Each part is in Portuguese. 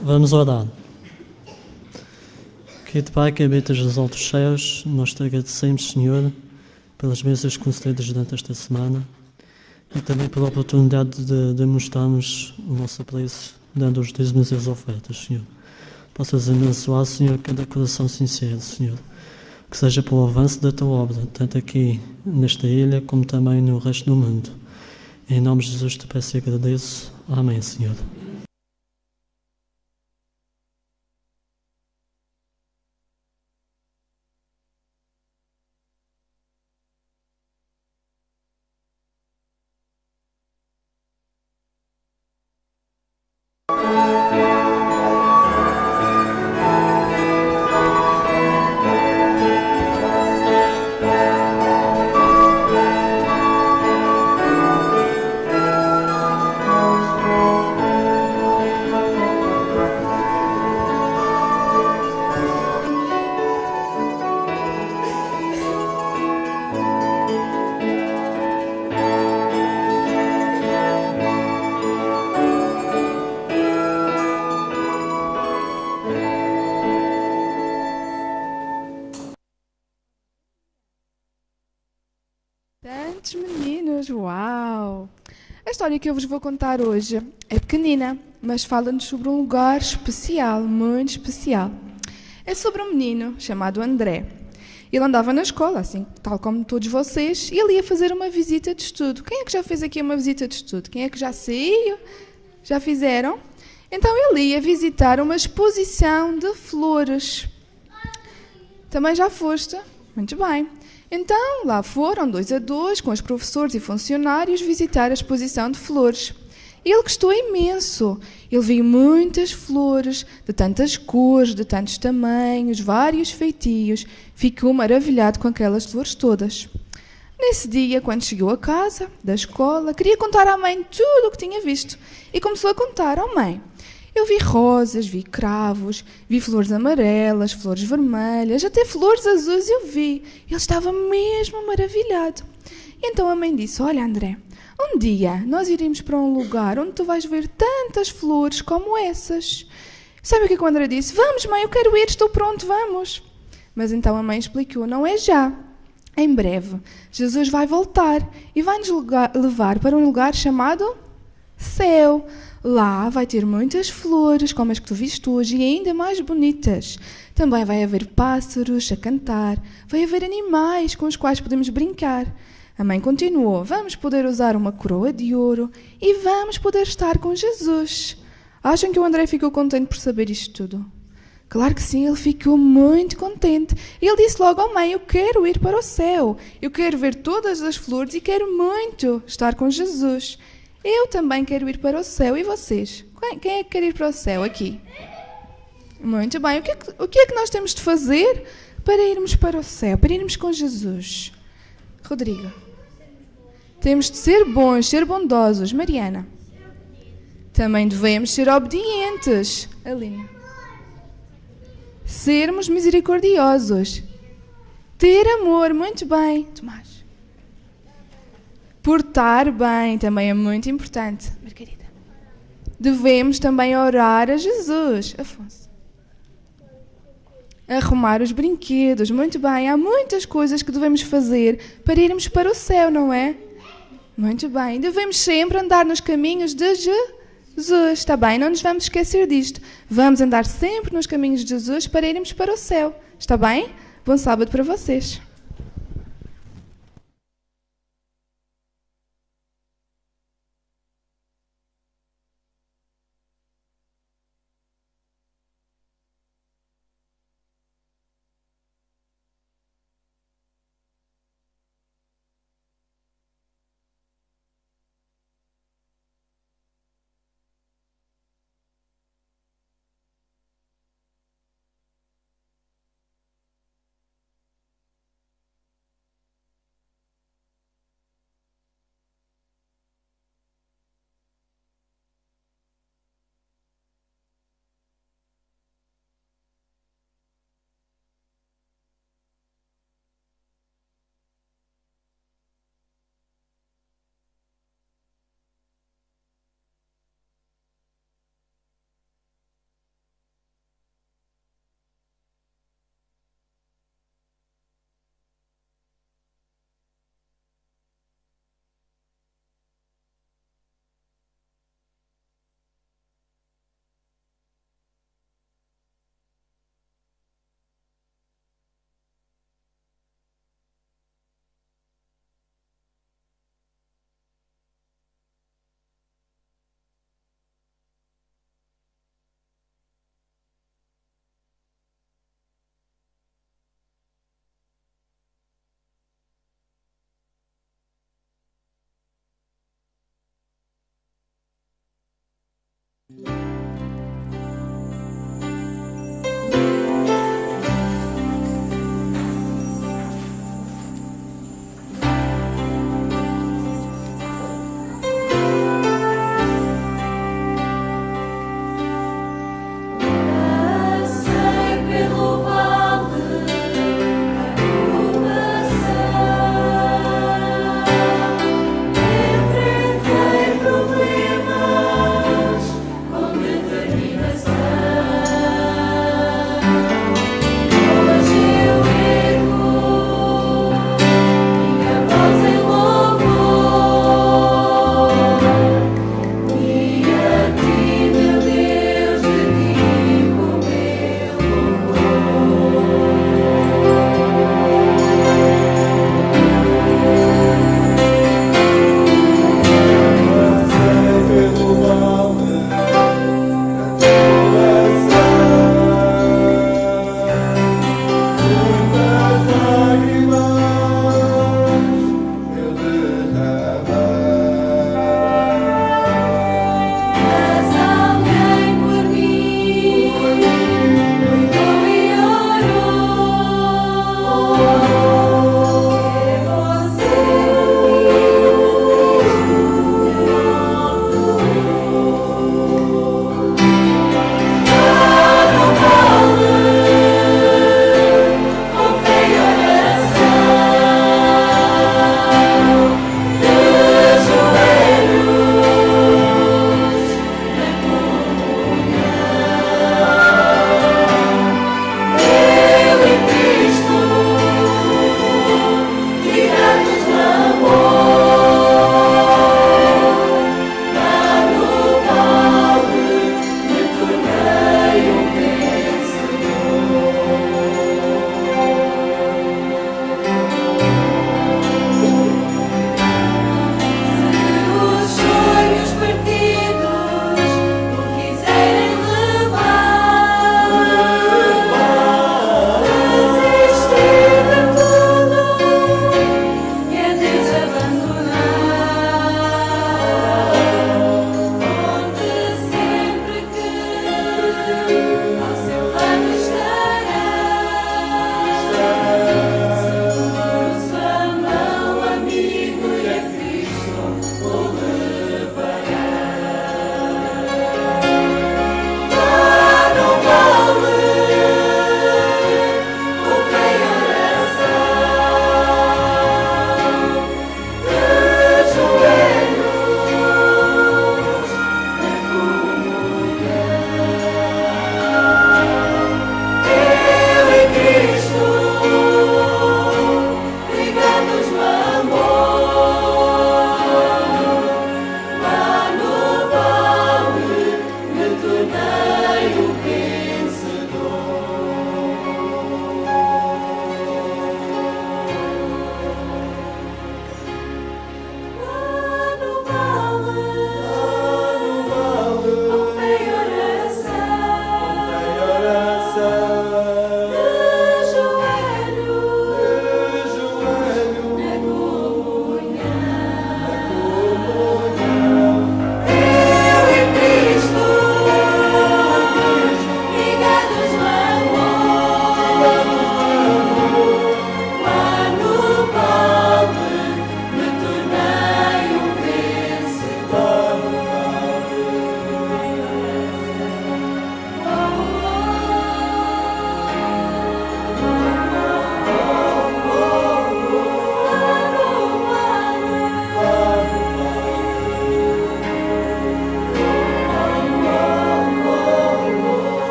Vamos orar. Querido Pai, que habitas nos altos céus, nós te agradecemos, Senhor, pelas bênçãos concedidas durante esta semana e também pela oportunidade de demonstrarmos o nosso apreço, dando os dízimos e as ofertas, Senhor. Possas abençoar, Senhor, cada coração sincero, Senhor, que seja para o avanço da tua obra, tanto aqui nesta ilha como também no resto do mundo. Em nome de Jesus te peço e agradeço. Amém, Senhor. Tantos meninos, uau! A história que eu vos vou contar hoje é pequenina, mas fala-nos sobre um lugar especial, muito especial. É sobre um menino chamado André. Ele andava na escola, assim, tal como todos vocês, e ele ia fazer uma visita de estudo. Quem é que já fez aqui uma visita de estudo? Quem é que já saiu? Já fizeram? Então ele ia visitar uma exposição de flores. Também já foste? Muito bem. Então, lá foram 2 a 2, com os professores e funcionários, visitar a exposição de flores. Ele gostou imenso. Ele viu muitas flores, de tantas cores, de tantos tamanhos, vários feitios. Ficou maravilhado com aquelas flores todas. Nesse dia, quando chegou a casa da escola, queria contar à mãe tudo o que tinha visto. E começou a contar: "Oh mãe, eu vi rosas, vi cravos, vi flores amarelas, flores vermelhas, até flores azuis eu vi." Ele estava mesmo maravilhado. E então a mãe disse: "Olha, André, um dia nós iremos para um lugar onde tu vais ver tantas flores como essas." Sabe o que o André disse? "Vamos, mãe, eu quero ir, estou pronto, vamos." Mas então a mãe explicou: "Não é já. Em breve, Jesus vai voltar e vai-nos levar para um lugar chamado céu. Lá vai ter muitas flores, como as que tu viste hoje, e ainda mais bonitas. Também vai haver pássaros a cantar, vai haver animais com os quais podemos brincar. A mãe continuou: vamos poder usar uma coroa de ouro e vamos poder estar com Jesus. Acham que o André ficou contente por saber isto tudo? Claro que sim, ele ficou muito contente. Ele disse logo: oh mãe, eu quero ir para o céu. Eu quero ver todas as flores e quero muito estar com Jesus. Eu também quero ir para o céu. E vocês? Quem é que quer ir para o céu aqui? Muito bem. O que é que nós temos de fazer para irmos para o céu, para irmos com Jesus? Rodrigo. Temos de ser bons, ser bondosos. Mariana. Também devemos ser obedientes. Aline. Sermos misericordiosos. Ter amor. Muito bem. Tomás. Portar bem também é muito importante. Margarida. Devemos também orar a Jesus. Afonso. Arrumar os brinquedos. Muito bem. Há muitas coisas que devemos fazer para irmos para o céu, não é? Muito bem. Devemos sempre andar nos caminhos de Jesus. Está bem? Não nos vamos esquecer disto. Vamos andar sempre nos caminhos de Jesus para irmos para o céu. Está bem? Bom sábado para vocês. Problemas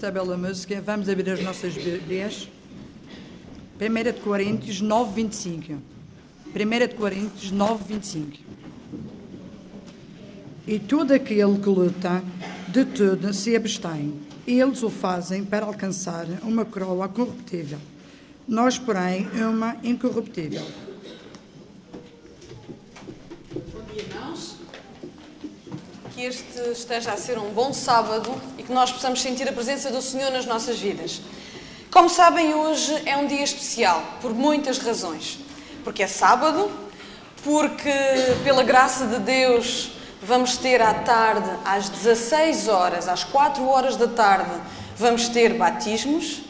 Essa bela música, vamos abrir as nossas Bíblias. 1 de Coríntios 9, 25. 1 de Coríntios 9, 25. E todo aquele que luta, de tudo se abstém. Eles o fazem para alcançar uma coroa corruptível. Nós, porém, uma incorruptível. Bom dia, irmãos. Que este esteja a ser um bom sábado e que nós possamos sentir a presença do Senhor nas nossas vidas. Como sabem, hoje é um dia especial, por muitas razões. Porque é sábado, porque, pela graça de Deus, vamos ter à tarde, às 16 horas, às 4 horas da tarde, vamos ter batismos.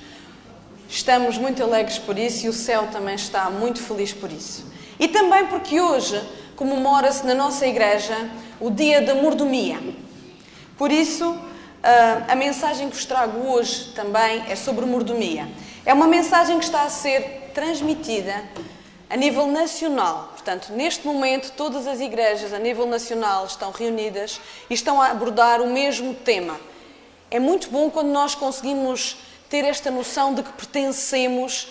Estamos muito alegres por isso e o céu também está muito feliz por isso. E também porque hoje comemora-se na nossa igreja o dia da mordomia. Por isso, a mensagem que vos trago hoje também é sobre mordomia. É uma mensagem que está a ser transmitida a nível nacional. Portanto, neste momento, todas as igrejas a nível nacional estão reunidas e estão a abordar o mesmo tema. É muito bom quando nós conseguimos ter esta noção de que pertencemos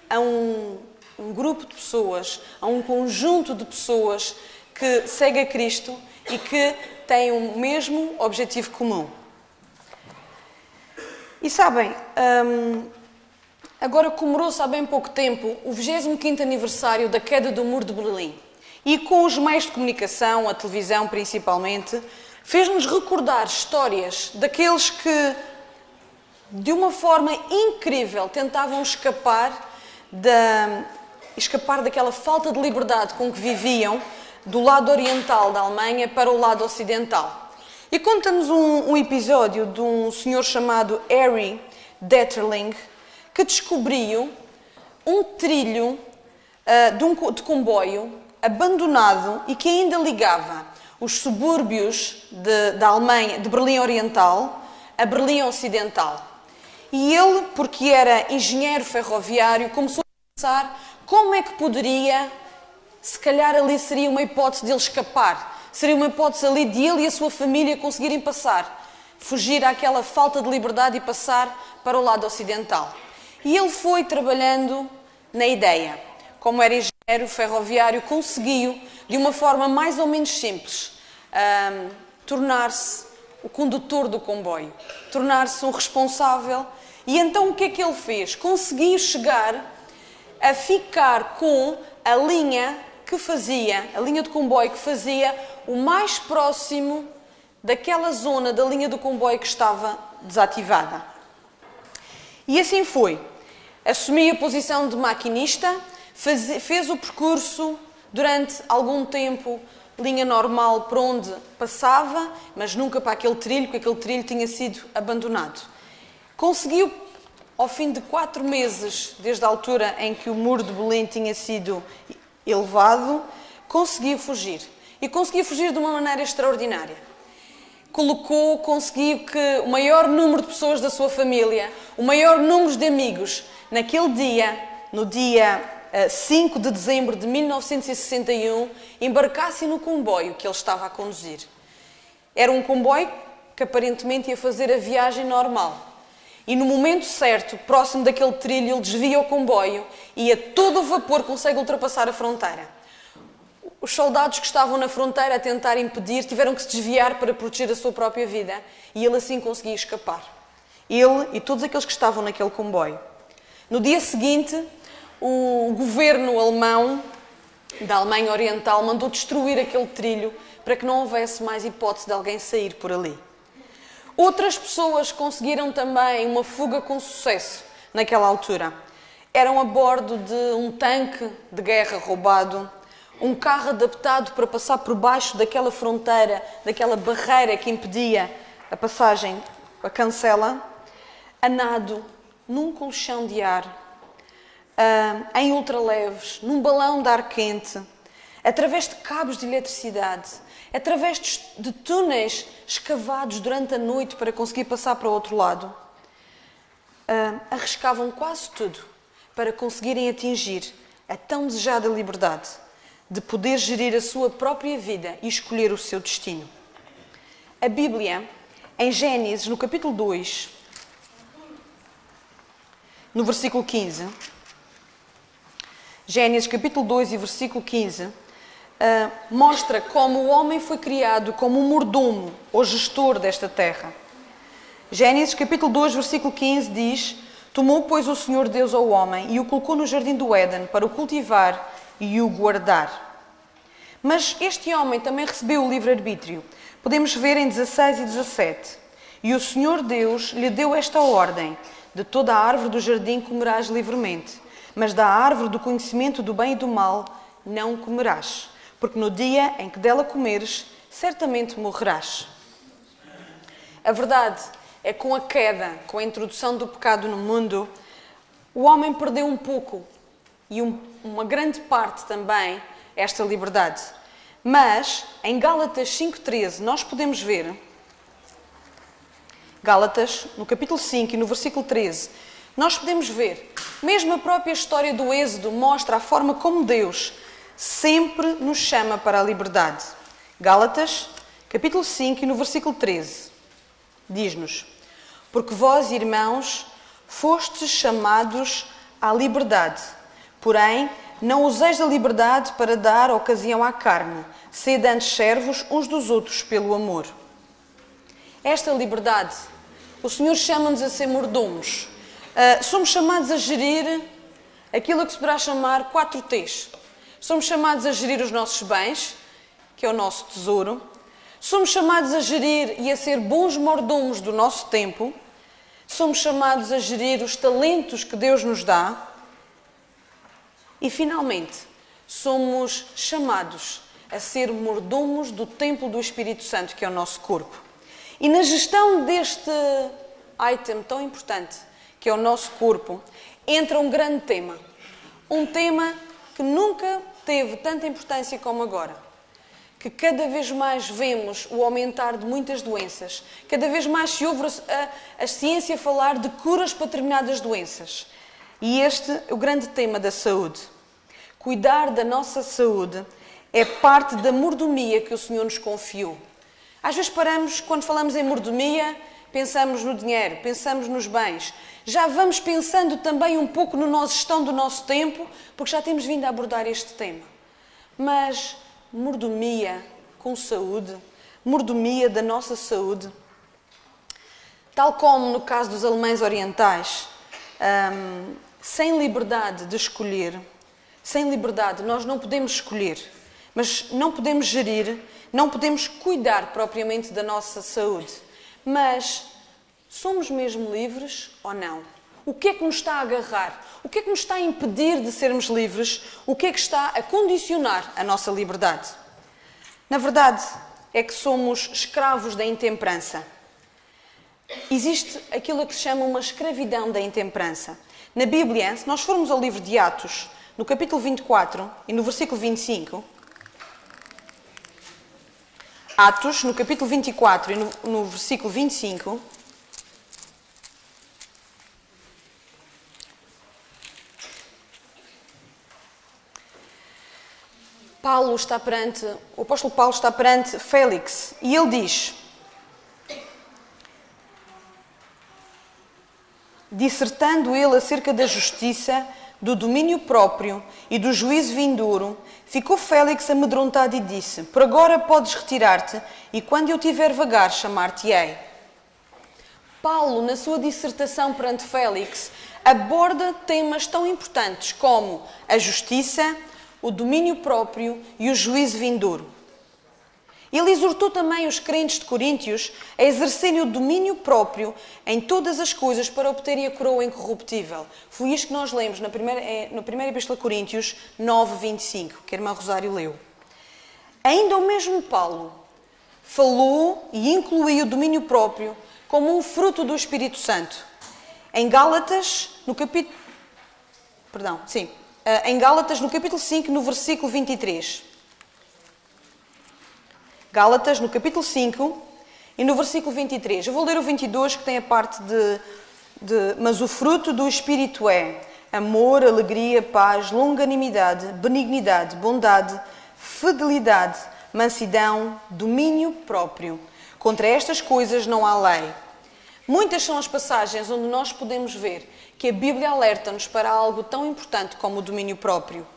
a um grupo de pessoas, a um conjunto de pessoas que segue a Cristo e que têm o mesmo objetivo comum. E sabem, agora comemorou-se há bem pouco tempo o 25º aniversário da queda do Muro de Berlim. E com os meios de comunicação, a televisão principalmente, fez-nos recordar histórias daqueles que, de uma forma incrível, tentavam escapar daquela falta de liberdade com que viviam do lado oriental da Alemanha para o lado ocidental. E conta-nos um episódio de um senhor chamado Harry Detterling, que descobriu um trilho de comboio abandonado e que ainda ligava os subúrbios da Alemanha, de Berlim Oriental, a Berlim Ocidental. E ele, porque era engenheiro ferroviário, começou a pensar como é que poderia, se calhar ali seria uma hipótese de ele escapar, seria uma hipótese ali de ele e a sua família conseguirem passar, fugir àquela falta de liberdade e passar para o lado ocidental. E ele foi trabalhando na ideia. Como era engenheiro ferroviário, conseguiu, de uma forma mais ou menos simples, tornar-se o condutor do comboio, tornar-se um responsável. E então o que é que ele fez? Conseguiu chegar a ficar com a linha que fazia, a linha de comboio que fazia o mais próximo daquela zona da linha do comboio que estava desativada. E assim foi. Assumiu a posição de maquinista, fez o percurso durante algum tempo, linha normal por onde passava, mas nunca para aquele trilho, porque aquele trilho tinha sido abandonado. Conseguiu, ao fim de 4 meses, desde a altura em que o muro de Berlim tinha sido elevado, conseguiu fugir. E conseguiu fugir de uma maneira extraordinária. Conseguiu que o maior número de pessoas da sua família, o maior número de amigos, naquele dia, no dia 5 de dezembro de 1961, embarcassem no comboio que ele estava a conduzir. Era um comboio que aparentemente ia fazer a viagem normal. E no momento certo, próximo daquele trilho, ele desvia o comboio e a todo vapor consegue ultrapassar a fronteira. Os soldados que estavam na fronteira a tentar impedir tiveram que se desviar para proteger a sua própria vida e ele assim conseguia escapar. Ele e todos aqueles que estavam naquele comboio. No dia seguinte, o governo alemão da Alemanha Oriental mandou destruir aquele trilho para que não houvesse mais hipótese de alguém sair por ali. Outras pessoas conseguiram também uma fuga com sucesso naquela altura. Eram a bordo de um tanque de guerra roubado, um carro adaptado para passar por baixo daquela fronteira, daquela barreira que impedia a passagem, a cancela, a nado, num colchão de ar, em ultraleves, num balão de ar quente, através de cabos de eletricidade, através de túneis escavados durante a noite para conseguir passar para o outro lado. Arriscavam quase tudo para conseguirem atingir a tão desejada liberdade de poder gerir a sua própria vida e escolher o seu destino. A Bíblia, em Gênesis, no capítulo 2, no versículo 15. Gênesis capítulo 2 e versículo 15. Mostra como o homem foi criado como um mordomo ou gestor desta terra. Gênesis capítulo 2, versículo 15 diz: Tomou, pois, o Senhor Deus ao homem e o colocou no jardim do Éden para o cultivar e o guardar. Mas este homem também recebeu o livre-arbítrio. Podemos ver em 16 e 17. E o Senhor Deus lhe deu esta ordem: de toda a árvore do jardim comerás livremente, mas da árvore do conhecimento do bem e do mal não comerás, porque no dia em que dela comeres, certamente morrerás. A verdade é que com a queda, com a introdução do pecado no mundo, o homem perdeu um pouco, e uma grande parte também, esta liberdade. Mas, em Gálatas 5,13, nós podemos ver, Gálatas, no capítulo 5 e no versículo 13, nós podemos ver, mesmo a própria história do Êxodo mostra a forma como Deus sempre nos chama para a liberdade. Gálatas, capítulo 5 e no versículo 13, diz-nos: Porque vós, irmãos, fostes chamados à liberdade, porém, não useis da liberdade para dar ocasião à carne, sede antes servos uns dos outros pelo amor. Esta liberdade, o Senhor chama-nos a ser mordomos. Somos chamados a gerir aquilo que se poderá chamar 4 T's. Somos chamados a gerir os nossos bens, que é o nosso tesouro. Somos chamados a gerir e a ser bons mordomos do nosso tempo. Somos chamados a gerir os talentos que Deus nos dá. E, finalmente, somos chamados a ser mordomos do templo do Espírito Santo, que é o nosso corpo. E na gestão deste item tão importante, que é o nosso corpo, entra um grande tema. Um tema que nunca teve tanta importância como agora. Que cada vez mais vemos o aumentar de muitas doenças. Cada vez mais se ouve a ciência falar de curas para determinadas doenças. E este é o grande tema da saúde. Cuidar da nossa saúde é parte da mordomia que o Senhor nos confiou. Às vezes paramos, quando falamos em mordomia, pensamos no dinheiro, pensamos nos bens. Já vamos pensando também um pouco na gestão do nosso tempo, porque já temos vindo a abordar este tema. Mas mordomia com saúde, mordomia da nossa saúde, tal como no caso dos alemães orientais, sem liberdade de escolher, sem liberdade nós não podemos escolher, mas não podemos gerir, não podemos cuidar propriamente da nossa saúde. Mas somos mesmo livres ou não? O que é que nos está a agarrar? O que é que nos está a impedir de sermos livres? O que é que está a condicionar a nossa liberdade? Na verdade, é que somos escravos da intemperança. Existe aquilo que se chama uma escravidão da intemperança. Na Bíblia, se nós formos ao livro de Atos, no capítulo 24 e no versículo 25... Atos, no capítulo 24 e no versículo 25... o apóstolo Paulo está perante Félix e ele diz, dissertando ele acerca da justiça, do domínio próprio e do juízo vindouro, ficou Félix amedrontado e disse: Por agora podes retirar-te e quando eu tiver vagar chamar-te-ei. Paulo, na sua dissertação perante Félix, aborda temas tão importantes como a justiça, o domínio próprio e o juízo vindouro. Ele exortou também os crentes de Coríntios a exercerem o domínio próprio em todas as coisas para obterem a coroa incorruptível. Foi isto que nós lemos na primeira Epístola a Coríntios 9:25, que a irmã Rosário leu. Ainda o mesmo Paulo falou e incluiu o domínio próprio como um fruto do Espírito Santo. Em Gálatas, no capítulo 5, no versículo 23. Gálatas, no capítulo 5 e no versículo 23. Eu vou ler o 22, que tem a parte mas o fruto do Espírito é amor, alegria, paz, longanimidade, benignidade, bondade, fidelidade, mansidão, domínio próprio. Contra estas coisas não há lei. Muitas são as passagens onde nós podemos ver que a Bíblia alerta-nos para algo tão importante como o domínio próprio.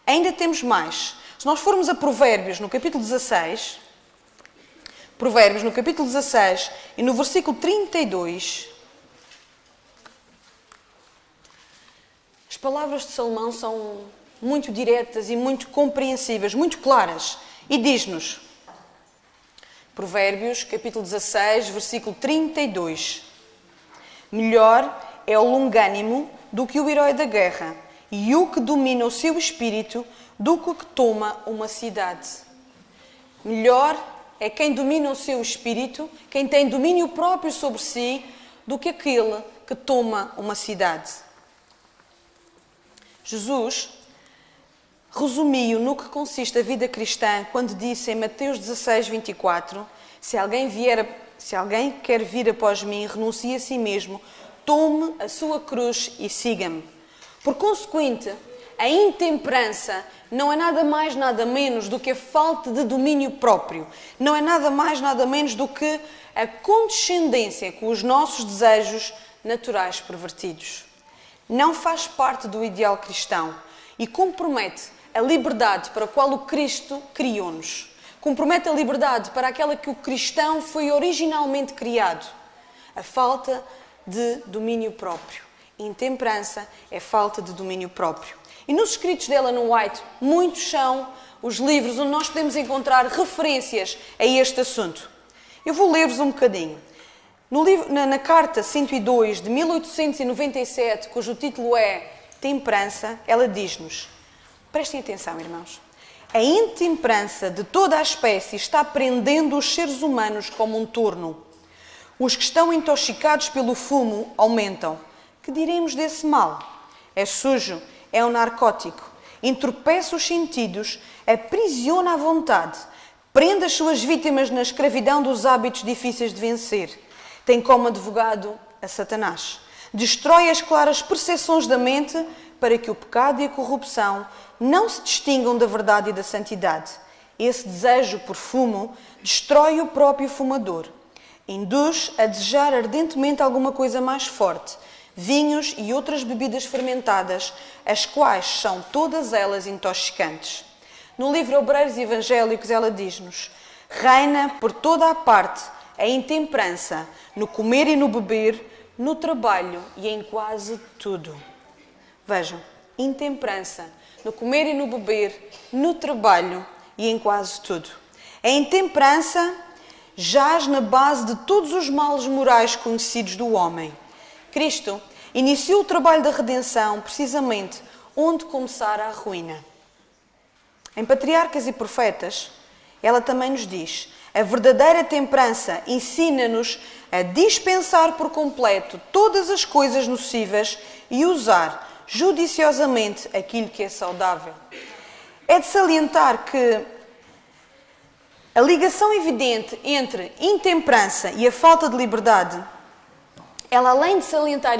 Ainda temos mais. Se nós formos a Provérbios, no capítulo 16, e no versículo 32, as palavras de Salomão são muito diretas e muito compreensíveis, muito claras. E diz-nos, Provérbios, capítulo 16, versículo 32. Melhor é o longânimo do que o herói da guerra, e o que domina o seu espírito do que o que toma uma cidade. Melhor é quem domina o seu espírito, quem tem domínio próprio sobre si, do que aquele que toma uma cidade. Jesus resumiu no que consiste a vida cristã quando disse em Mateus 16, 24, se alguém quer vir após mim, renuncie a si mesmo, tome a sua cruz e siga-me. Por consequente, a intemperança não é nada mais, nada menos do que a falta de domínio próprio. Não é nada mais, nada menos do que a condescendência com os nossos desejos naturais pervertidos. Não faz parte do ideal cristão e compromete a liberdade para a qual o Cristo criou-nos. Compromete a liberdade para aquela que o cristão foi originalmente criado. A falta de domínio próprio. Intemperança é falta de domínio próprio. E nos escritos de Ellen White, muitos são os livros onde nós podemos encontrar referências a este assunto. Eu vou ler-vos um bocadinho. Na carta 102 de 1897, cujo título é Temperança, ela diz-nos, prestem atenção, irmãos, a intemperança de toda a espécie está prendendo os seres humanos como um torno. Os que estão intoxicados pelo fumo aumentam. Que diremos desse mal? É sujo, é um narcótico, entorpece os sentidos, aprisiona a vontade, prende as suas vítimas na escravidão dos hábitos difíceis de vencer. Tem como advogado a Satanás. Destrói as claras percepções da mente para que o pecado e a corrupção não se distingam da verdade e da santidade. Esse desejo por fumo destrói o próprio fumador. Induz a desejar ardentemente alguma coisa mais forte, vinhos e outras bebidas fermentadas, as quais são todas elas intoxicantes. No livro Obreiros Evangélicos ela diz-nos, reina por toda a parte a intemperança, no comer e no beber, no trabalho e em quase tudo. Vejam, intemperança, no comer e no beber, no trabalho e em quase tudo. A intemperança jaz na base de todos os males morais conhecidos do homem. Cristo iniciou o trabalho da redenção precisamente onde começara a ruína. Em Patriarcas e Profetas, ela também nos diz, a verdadeira temperança ensina-nos a dispensar por completo todas as coisas nocivas e usar judiciosamente aquilo que é saudável. É de salientar que a ligação evidente entre intemperança e a falta de liberdade, ela além de salientar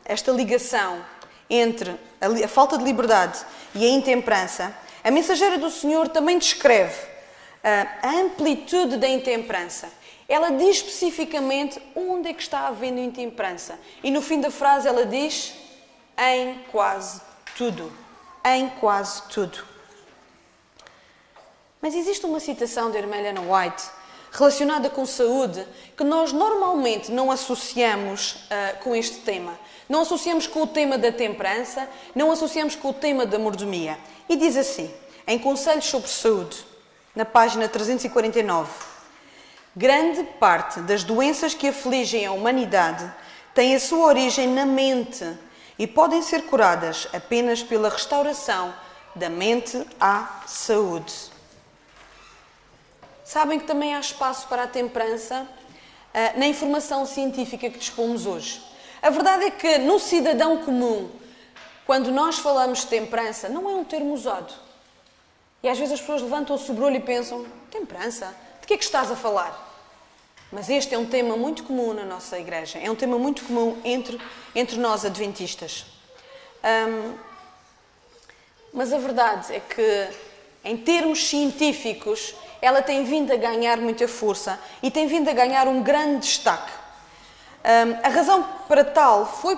esta ligação entre a falta de liberdade e a intemperança, a mensageira do Senhor também descreve a amplitude da intemperança. Ela diz especificamente onde é que está havendo intemperança. E no fim da frase ela diz, em quase tudo. Em quase tudo. Mas existe uma citação de irmã Ellen White relacionada com saúde que nós normalmente não associamos com este tema. Não associamos com o tema da temperança, não associamos com o tema da mordomia. E diz assim, em Conselhos sobre Saúde, na página 349, grande parte das doenças que afligem a humanidade têm a sua origem na mente e podem ser curadas apenas pela restauração da mente à saúde. Sabem que também há espaço para a temperança na informação científica que dispomos hoje. A verdade é que no cidadão comum, quando nós falamos de temperança, não é um termo usado. E às vezes as pessoas levantam o sobrolho e pensam, temperança? De que é que estás a falar? Mas este é um tema muito comum na nossa igreja. É um tema muito comum entre nós adventistas. Mas a verdade é que, em termos científicos, ela tem vindo a ganhar muita força e tem vindo a ganhar um grande destaque. A razão para tal foi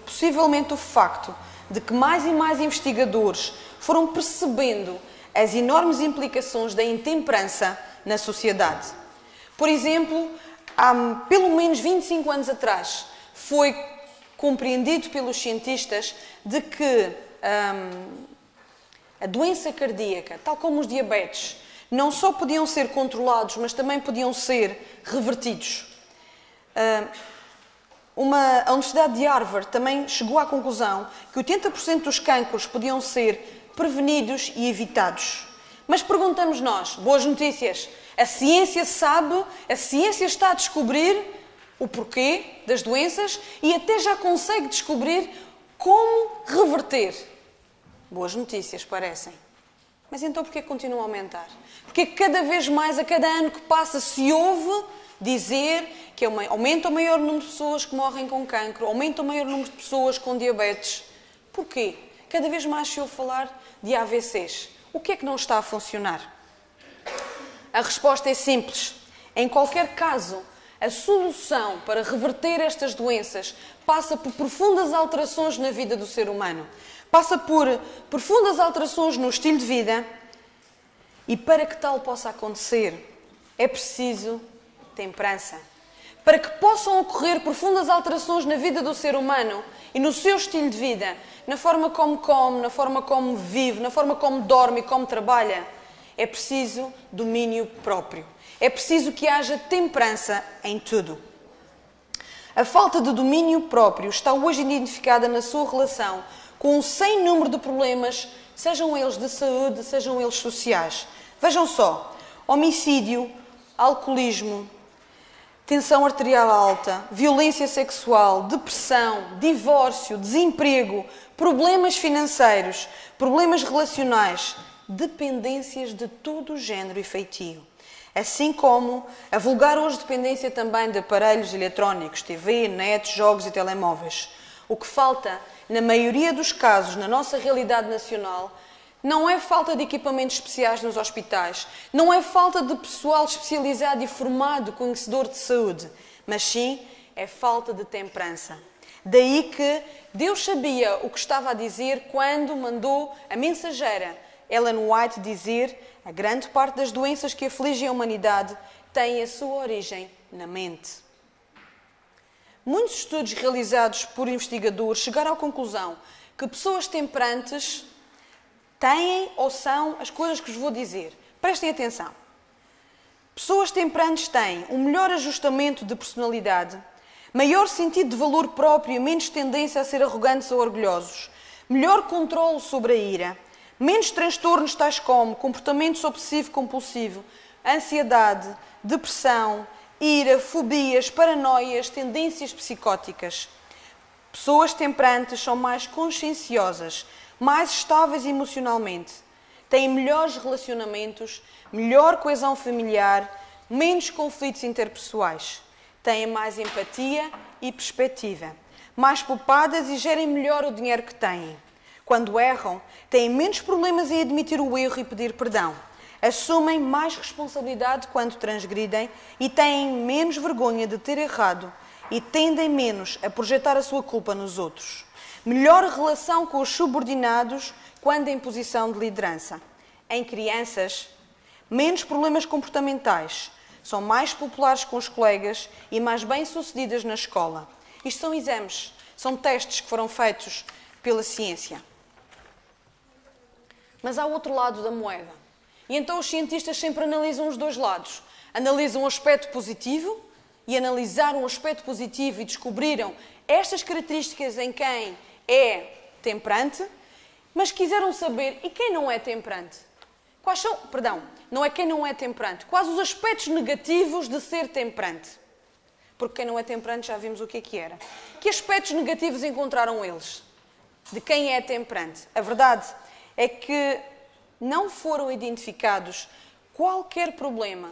possivelmente o facto de que mais e mais investigadores foram percebendo as enormes implicações da intemperança na sociedade. Por exemplo, há pelo menos 25 anos atrás, foi compreendido pelos cientistas de que a doença cardíaca, tal como os diabetes, não só podiam ser controlados, mas também podiam ser revertidos. A Universidade de Harvard também chegou à conclusão que 80% dos cancros podiam ser prevenidos e evitados. Mas perguntamos nós, boas notícias, a ciência sabe, a ciência está a descobrir o porquê das doenças e até já consegue descobrir como reverter. Boas notícias, parecem. Mas então porquê continua a aumentar? Porque cada vez mais, a cada ano que passa, se ouve dizer que aumenta o maior número de pessoas que morrem com cancro, aumenta o maior número de pessoas com diabetes. Porquê? Cada vez mais se ouve falar de AVCs. O que é que não está a funcionar? A resposta é simples. Em qualquer caso, a solução para reverter estas doenças passa por profundas alterações na vida do ser humano. Passa por profundas alterações no estilo de vida e para que tal possa acontecer é preciso temperança. Para que possam ocorrer profundas alterações na vida do ser humano e no seu estilo de vida, na forma como come, na forma como vive, na forma como dorme e como trabalha, é preciso domínio próprio. É preciso que haja temperança em tudo. A falta de domínio próprio está hoje identificada na sua relação com um sem número de problemas, sejam eles de saúde, sejam eles sociais. Vejam só, homicídio, alcoolismo, tensão arterial alta, violência sexual, depressão, divórcio, desemprego, problemas financeiros, problemas relacionais, dependências de todo o género e feitio. Assim como a vulgar hoje dependência também de aparelhos eletrónicos, TV, net, jogos e telemóveis. O que falta, na maioria dos casos, na nossa realidade nacional, não é falta de equipamentos especiais nos hospitais, não é falta de pessoal especializado e formado, conhecedor de saúde, mas sim é falta de temperança. Daí que Deus sabia o que estava a dizer quando mandou a mensageira Ellen White dizer: a grande parte das doenças que afligem a humanidade têm a sua origem na mente. Muitos estudos realizados por investigadores chegaram à conclusão que pessoas temperantes têm ou são as coisas que vos vou dizer. Prestem atenção. Pessoas temperantes têm um melhor ajustamento de personalidade, maior sentido de valor próprio e menos tendência a ser arrogantes ou orgulhosos, melhor controle sobre a ira, menos transtornos tais como comportamento obsessivo-compulsivo, ansiedade, depressão, ira, fobias, paranoias, tendências psicóticas. Pessoas temperantes são mais conscienciosas, mais estáveis emocionalmente, têm melhores relacionamentos, melhor coesão familiar, menos conflitos interpessoais, têm mais empatia e perspectiva, mais poupadas e gerem melhor o dinheiro que têm. Quando erram, têm menos problemas em admitir o erro e pedir perdão. Assumem mais responsabilidade quando transgridem e têm menos vergonha de ter errado e tendem menos a projetar a sua culpa nos outros. Melhor relação com os subordinados quando em posição de liderança. Em crianças, menos problemas comportamentais, são mais populares com os colegas e mais bem-sucedidas na escola. Isto são exames, são testes que foram feitos pela ciência. Mas há outro lado da moeda. E então os cientistas sempre analisam os dois lados. Analisam o aspecto positivo e analisaram o aspecto positivo e descobriram estas características em quem é temperante, mas quiseram saber, e quem não é temperante? Quais são, não é quem não é temperante, quais os aspectos negativos de ser temperante? Porque quem não é temperante já vimos o que é que era. Que aspectos negativos encontraram eles? De quem é temperante? A verdade é que não foram identificados qualquer problema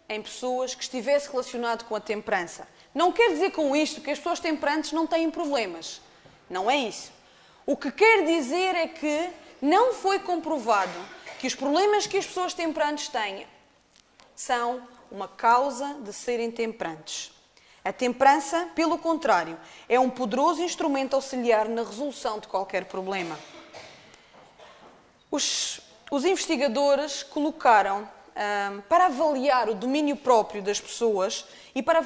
em pessoas que estivesse relacionado com a temperança. Não quer dizer com isto que as pessoas temperantes não têm problemas. Não é isso. O que quer dizer é que não foi comprovado que os problemas que as pessoas temperantes têm são uma causa de serem temperantes. A temperança, pelo contrário, é um poderoso instrumento auxiliar na resolução de qualquer problema. Os investigadores colocaram, para avaliar o domínio próprio das pessoas e para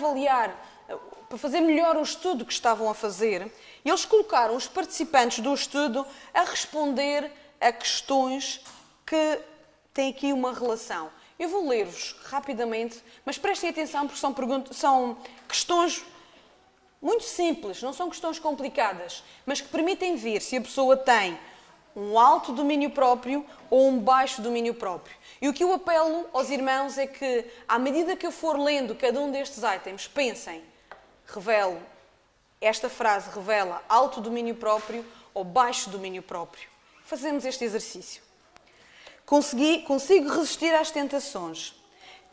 fazer melhor o estudo que estavam a fazer, eles colocaram os participantes do estudo a responder a questões que têm aqui uma relação. Eu vou ler-vos rapidamente, mas prestem atenção porque são questões muito simples, não são questões complicadas, mas que permitem ver se a pessoa tem um alto domínio próprio ou um baixo domínio próprio. E o que eu apelo aos irmãos é que, à medida que eu for lendo cada um destes itens, pensem, esta frase revela alto domínio próprio ou baixo domínio próprio. Fazemos este exercício. Consigo resistir às tentações.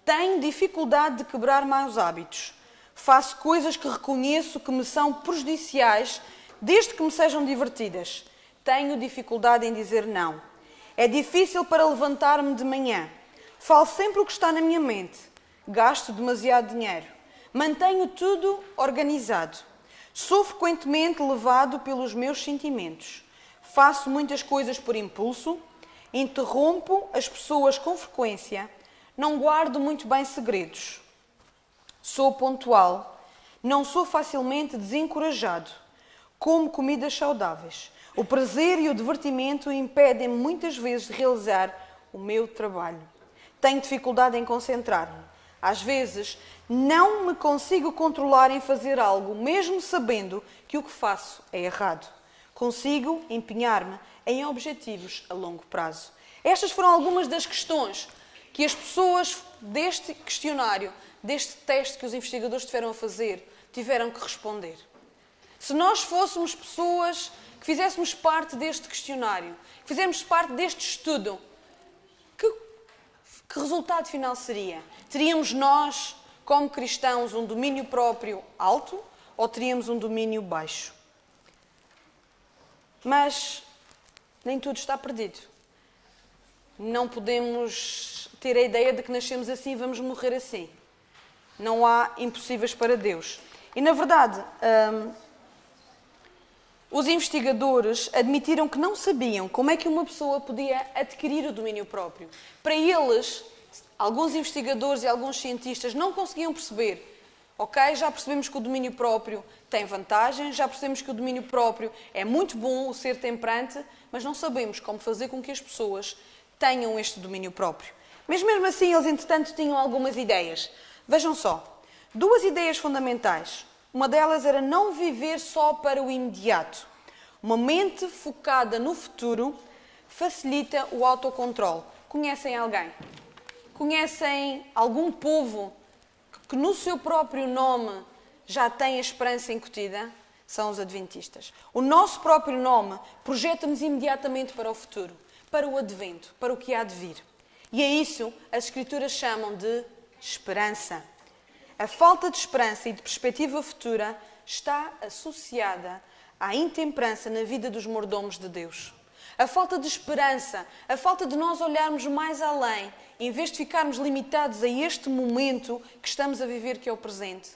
Tenho dificuldade de quebrar maus hábitos. Faço coisas que reconheço que me são prejudiciais, desde que me sejam divertidas. Tenho dificuldade em dizer não. É difícil para levantar-me de manhã. Falo sempre o que está na minha mente. Gasto demasiado dinheiro. Mantenho tudo organizado. Sou frequentemente levado pelos meus sentimentos. Faço muitas coisas por impulso. Interrompo as pessoas com frequência. Não guardo muito bem segredos. Sou pontual. Não sou facilmente desencorajado. Como comidas saudáveis. O prazer e o divertimento impedem-me muitas vezes de realizar o meu trabalho. Tenho dificuldade em concentrar-me. Às vezes, não me consigo controlar em fazer algo, mesmo sabendo que o que faço é errado. Consigo empenhar-me em objetivos a longo prazo. Estas foram algumas das questões que as pessoas deste questionário, deste teste que os investigadores tiveram a fazer, tiveram que responder. Se nós fôssemos pessoas que fizéssemos parte deste questionário, que fizéssemos parte deste estudo, que resultado final seria? Teríamos nós, como cristãos, um domínio próprio alto ou teríamos um domínio baixo? Mas nem tudo está perdido. Não podemos ter a ideia de que nascemos assim e vamos morrer assim. Não há impossíveis para Deus. E, na verdade, os investigadores admitiram que não sabiam como é que uma pessoa podia adquirir o domínio próprio. Para eles, alguns investigadores e alguns cientistas não conseguiam perceber. Ok, já percebemos que o domínio próprio tem vantagens, já percebemos que o domínio próprio é muito bom o ser temperante, mas não sabemos como fazer com que as pessoas tenham este domínio próprio. Mas mesmo assim, eles entretanto tinham algumas ideias. Vejam só, 2 ideias fundamentais. Uma delas era não viver só para o imediato. Uma mente focada no futuro facilita o autocontrole. Conhecem alguém? Conhecem algum povo que no seu próprio nome já tem a esperança incutida? São os adventistas. O nosso próprio nome projeta-nos imediatamente para o futuro, para o advento, para o que há de vir. E é isso que as Escrituras chamam de esperança. A falta de esperança e de perspectiva futura está associada à intemperança na vida dos mordomos de Deus. A falta de esperança, a falta de nós olharmos mais além, em vez de ficarmos limitados a este momento que estamos a viver, que é o presente.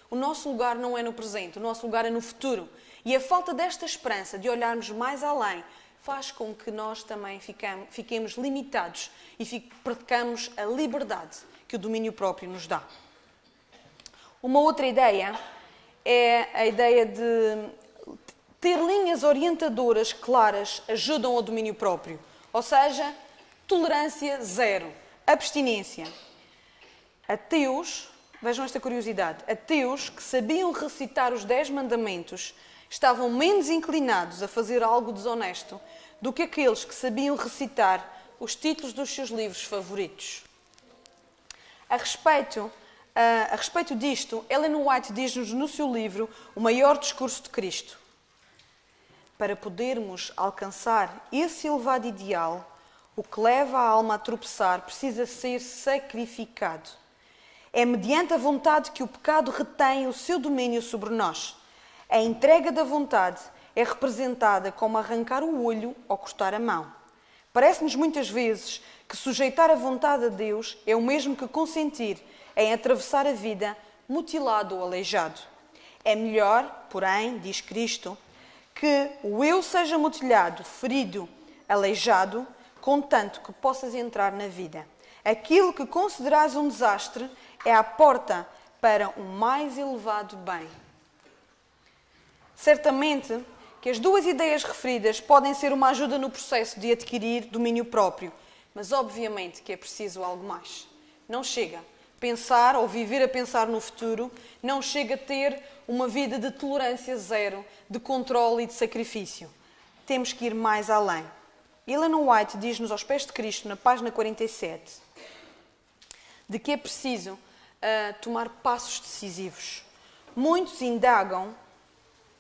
O nosso lugar não é no presente, o nosso lugar é no futuro. E a falta desta esperança, de olharmos mais além, faz com que nós também fiquemos limitados e percamos a liberdade que o domínio próprio nos dá. Uma outra ideia é a ideia de ter linhas orientadoras claras ajudam ao domínio próprio. Ou seja, tolerância zero, abstinência. Ateus, vejam esta curiosidade, ateus que sabiam recitar os 10 mandamentos estavam menos inclinados a fazer algo desonesto do que aqueles que sabiam recitar os títulos dos seus livros favoritos. A respeito disto, Ellen White diz-nos no seu livro O Maior Discurso de Cristo: para podermos alcançar esse elevado ideal, o que leva a alma a tropeçar precisa ser sacrificado. É mediante a vontade que o pecado retém o seu domínio sobre nós. A entrega da vontade é representada como arrancar o olho ou cortar a mão. Parece-nos muitas vezes que sujeitar a vontade a Deus é o mesmo que consentir em atravessar a vida mutilado ou aleijado. É melhor, porém, diz Cristo, que o eu seja mutilado, ferido, aleijado, contanto que possas entrar na vida. Aquilo que consideras um desastre é a porta para um mais elevado bem. Certamente que as duas ideias referidas podem ser uma ajuda no processo de adquirir domínio próprio, mas obviamente que é preciso algo mais. Não chega pensar ou viver a pensar no futuro, não chega a ter uma vida de tolerância zero, de controle e de sacrifício. Temos que ir mais além. Ellen White diz-nos aos pés de Cristo, na página 47, de que é preciso tomar passos decisivos. Muitos indagam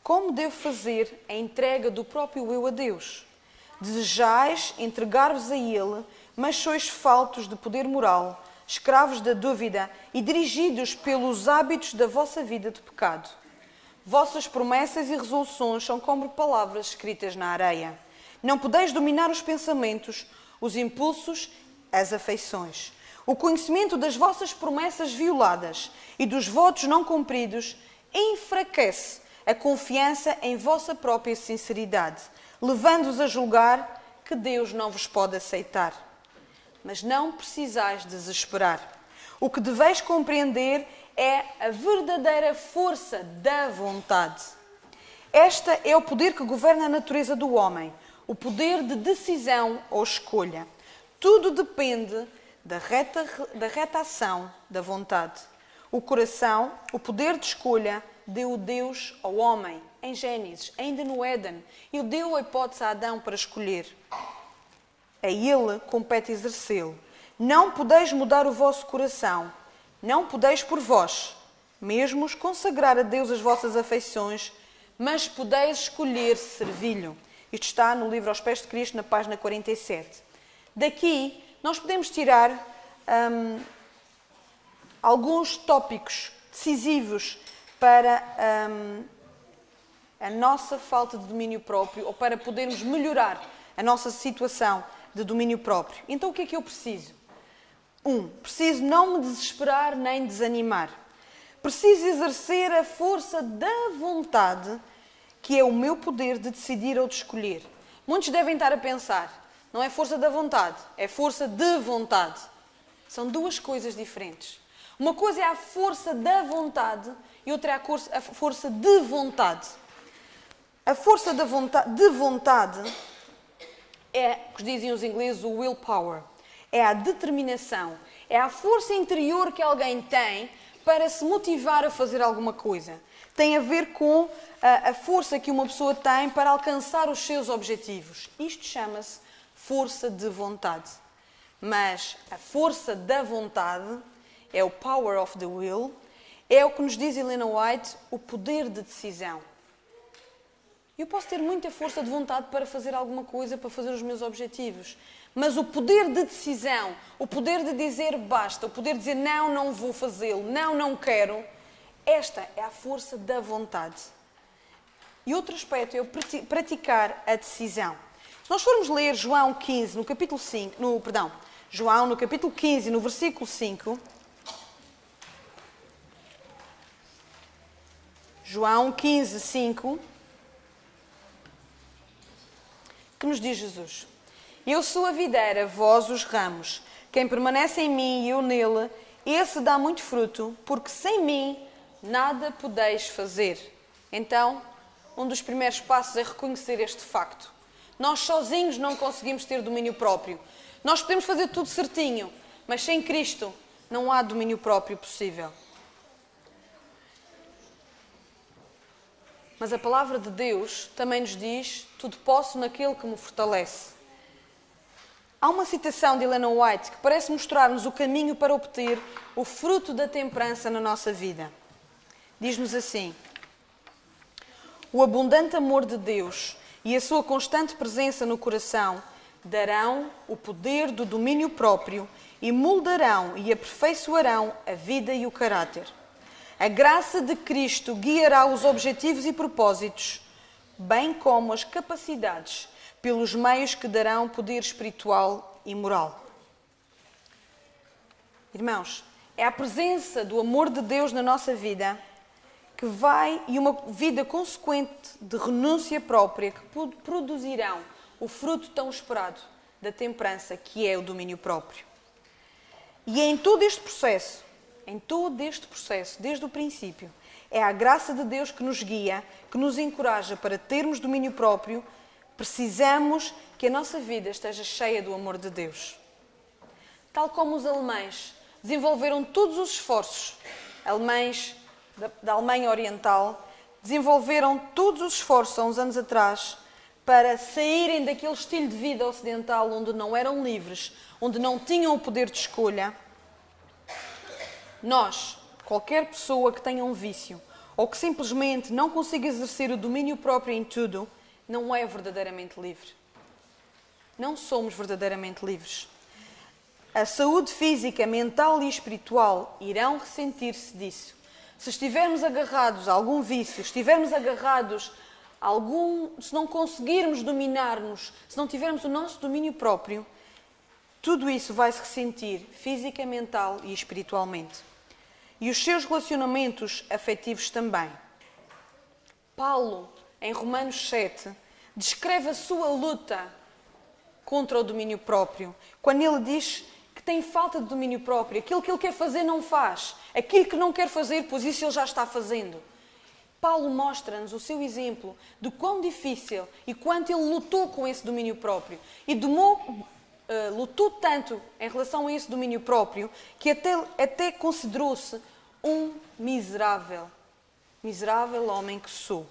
como devo fazer a entrega do próprio eu a Deus. Desejais entregar-vos a Ele, mas sois faltos de poder moral, escravos da dúvida e dirigidos pelos hábitos da vossa vida de pecado. Vossas promessas e resoluções são como palavras escritas na areia. Não podeis dominar os pensamentos, os impulsos, as afeições. O conhecimento das vossas promessas violadas e dos votos não cumpridos enfraquece a confiança em vossa própria sinceridade, levando-vos a julgar que Deus não vos pode aceitar. Mas não precisais desesperar. O que deveis compreender é a verdadeira força da vontade. Esta é o poder que governa a natureza do homem, o poder de decisão ou escolha. Tudo depende da reta ação da vontade. O coração, o poder de escolha, deu Deus ao homem, em Gênesis, ainda no Éden, e deu a hipótese a Adão para escolher. A ele compete exercê-lo. Não podeis mudar o vosso coração, não podeis por vós mesmos consagrar a Deus as vossas afeições, mas podeis escolher servi-lo. Isto está no livro Aos Pés de Cristo, na página 47. Daqui, nós podemos tirar alguns tópicos decisivos para a nossa falta de domínio próprio ou para podermos melhorar a nossa situação de domínio próprio. Então, o que é que eu preciso? Preciso não me desesperar nem desanimar. Preciso exercer a força da vontade, que é o meu poder de decidir ou de escolher. Muitos devem estar a pensar, não é força da vontade, é força de vontade. São duas coisas diferentes. Uma coisa é a força da vontade e outra é a força de vontade. A força de vontade é, como dizem os ingleses, o willpower. É a determinação, é a força interior que alguém tem para se motivar a fazer alguma coisa. Tem a ver com a força que uma pessoa tem para alcançar os seus objetivos. Isto chama-se força de vontade. Mas a força da vontade é o power of the will, é o que nos diz Ellen White, o poder de decisão. Eu posso ter muita força de vontade para fazer alguma coisa, para fazer os meus objetivos. Mas o poder de decisão, o poder de dizer basta, o poder de dizer não, não vou fazê-lo, não, não quero, esta é a força da vontade. E outro aspecto é o praticar a decisão. Se nós formos ler João 15, no capítulo 5, João no capítulo 15, no versículo 5, João 15, 5, que nos diz Jesus: Eu sou a videira, vós os ramos. Quem permanece em mim e eu nele, esse dá muito fruto, porque sem mim nada podeis fazer. Então, um dos primeiros passos é reconhecer este facto. Nós sozinhos não conseguimos ter domínio próprio. Nós podemos fazer tudo certinho, mas sem Cristo não há domínio próprio possível. Mas a palavra de Deus também nos diz: tudo posso naquele que me fortalece. Há uma citação de Ellen White que parece mostrar-nos o caminho para obter o fruto da temperança na nossa vida. Diz-nos assim: o abundante amor de Deus e a sua constante presença no coração darão o poder do domínio próprio e moldarão e aperfeiçoarão a vida e o caráter. A graça de Cristo guiará os objetivos e propósitos, bem como as capacidades, pelos meios que darão poder espiritual e moral. Irmãos, é a presença do amor de Deus na nossa vida que vai, e uma vida consequente de renúncia própria, que produzirão o fruto tão esperado da temperança, que é o domínio próprio. E é em todo este processo, desde o princípio, é a graça de Deus que nos guia, que nos encoraja para termos domínio próprio. Precisamos que a nossa vida esteja cheia do amor de Deus. Tal como os alemães desenvolveram todos os esforços, alemães da Alemanha Oriental, desenvolveram todos os esforços há uns anos atrás para saírem daquele estilo de vida ocidental onde não eram livres, onde não tinham o poder de escolha. Nós, qualquer pessoa que tenha um vício ou que simplesmente não consiga exercer o domínio próprio em tudo, não é verdadeiramente livre. Não somos verdadeiramente livres. A saúde física, mental e espiritual irão ressentir-se disso. Se estivermos agarrados a algum vício, estivermos agarrados a se não conseguirmos dominar-nos, se não tivermos o nosso domínio próprio, tudo isso vai se ressentir física, mental e espiritualmente. E os seus relacionamentos afetivos também. Paulo, em Romanos 7, descreve a sua luta contra o domínio próprio, quando ele diz que tem falta de domínio próprio. Aquilo que ele quer fazer não faz. Aquilo que não quer fazer, pois isso ele já está fazendo. Paulo mostra-nos o seu exemplo de quão difícil e quanto ele lutou com esse domínio próprio. E lutou tanto em relação a esse domínio próprio que até considerou-se um miserável homem que sou.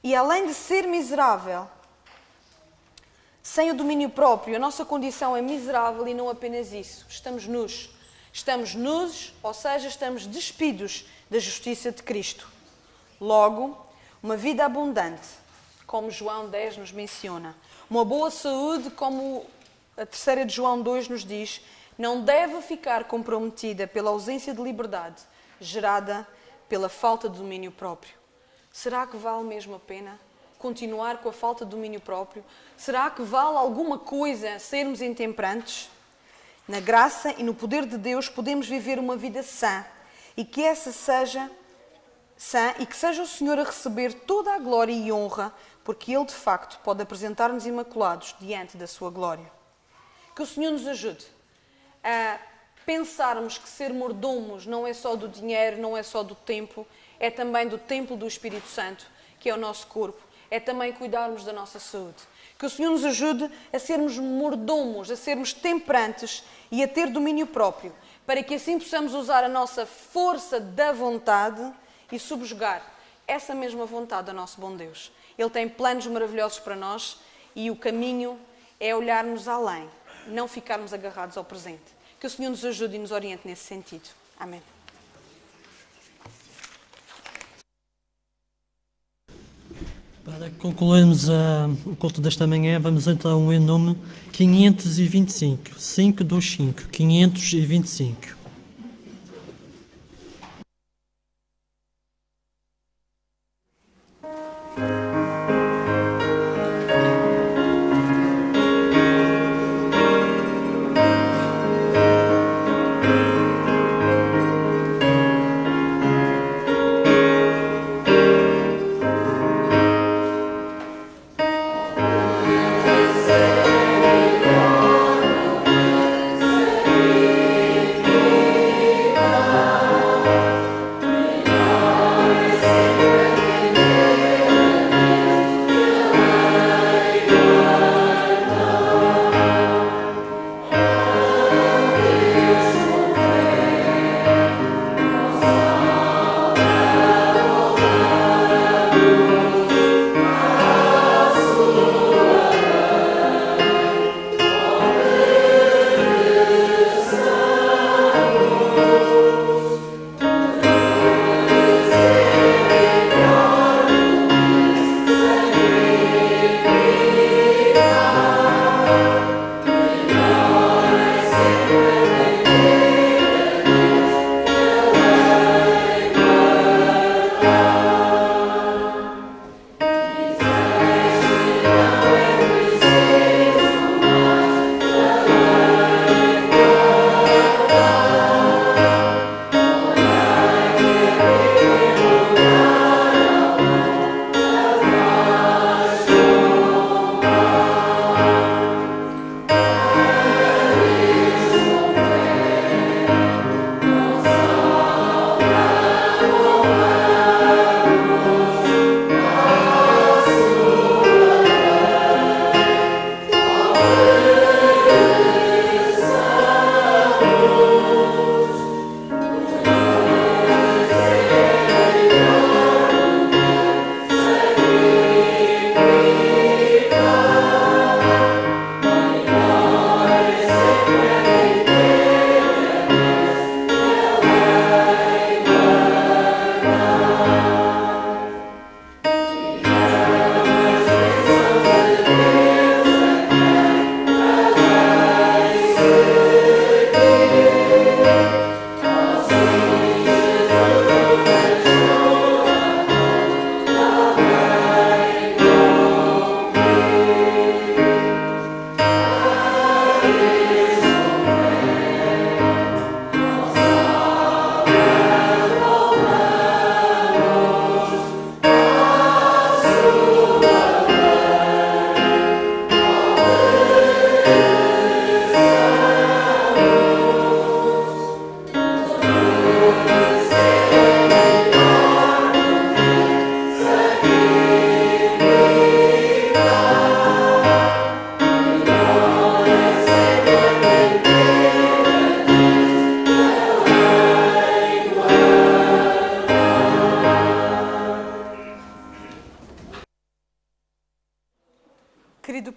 E além de ser miserável, sem o domínio próprio, a nossa condição é miserável e não apenas isso. Estamos nus. Estamos nus, ou seja, estamos despidos da justiça de Cristo. Logo, uma vida abundante, como João 10 nos menciona. Uma boa saúde, como a 3ª de João 2 nos diz, não deve ficar comprometida pela ausência de liberdade, gerada pela falta de domínio próprio. Será que vale mesmo a pena continuar com a falta de domínio próprio? Será que vale alguma coisa sermos intemperantes? Na graça e no poder de Deus podemos viver uma vida sã e que essa seja sã e que seja o Senhor a receber toda a glória e honra, porque Ele de facto pode apresentar-nos imaculados diante da sua glória. Que o Senhor nos ajude a pensarmos que ser mordomos não é só do dinheiro, não é só do tempo, é também do templo do Espírito Santo, que é o nosso corpo, é também cuidarmos da nossa saúde. Que o Senhor nos ajude a sermos mordomos, a sermos temperantes e a ter domínio próprio, para que assim possamos usar a nossa força da vontade e subjugar essa mesma vontade ao nosso bom Deus. Ele tem planos maravilhosos para nós e o caminho é olharmos além, não ficarmos agarrados ao presente. Que o Senhor nos ajude e nos oriente nesse sentido. Amém. Para concluirmos o culto desta manhã, vamos então em nome 525, 525, 525. Oh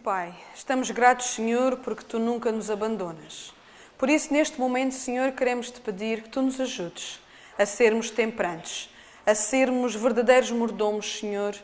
Pai, estamos gratos, Senhor, porque Tu nunca nos abandonas. Por isso, neste momento, Senhor, queremos Te pedir que Tu nos ajudes a sermos temperantes, a sermos verdadeiros mordomos, Senhor,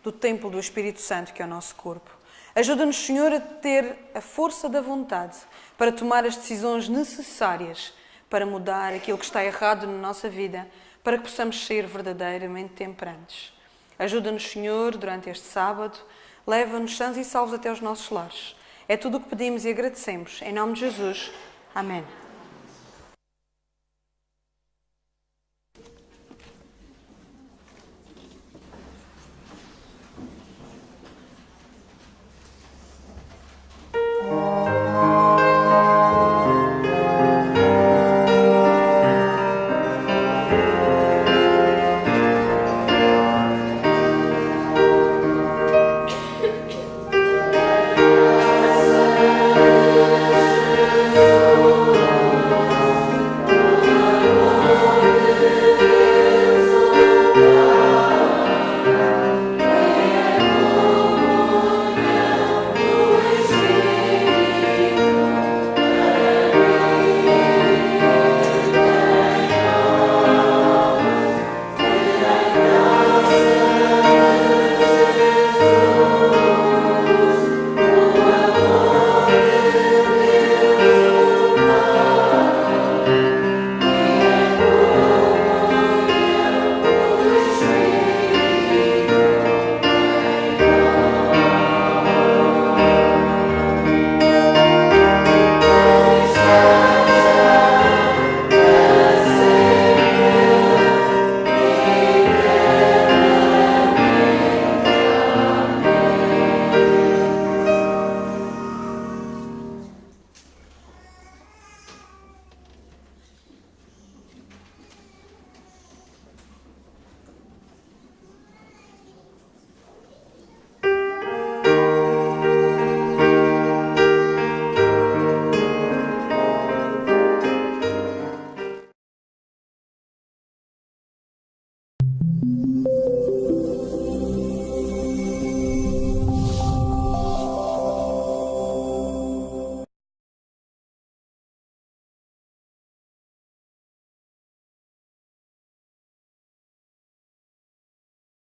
do templo do Espírito Santo, que é o nosso corpo. Ajuda-nos, Senhor, a ter a força da vontade para tomar as decisões necessárias para mudar aquilo que está errado na nossa vida, para que possamos ser verdadeiramente temperantes. Ajuda-nos, Senhor, durante este sábado, leva-nos sãos e salvos até os nossos lares. É tudo o que pedimos e agradecemos. Em nome de Jesus. Amém.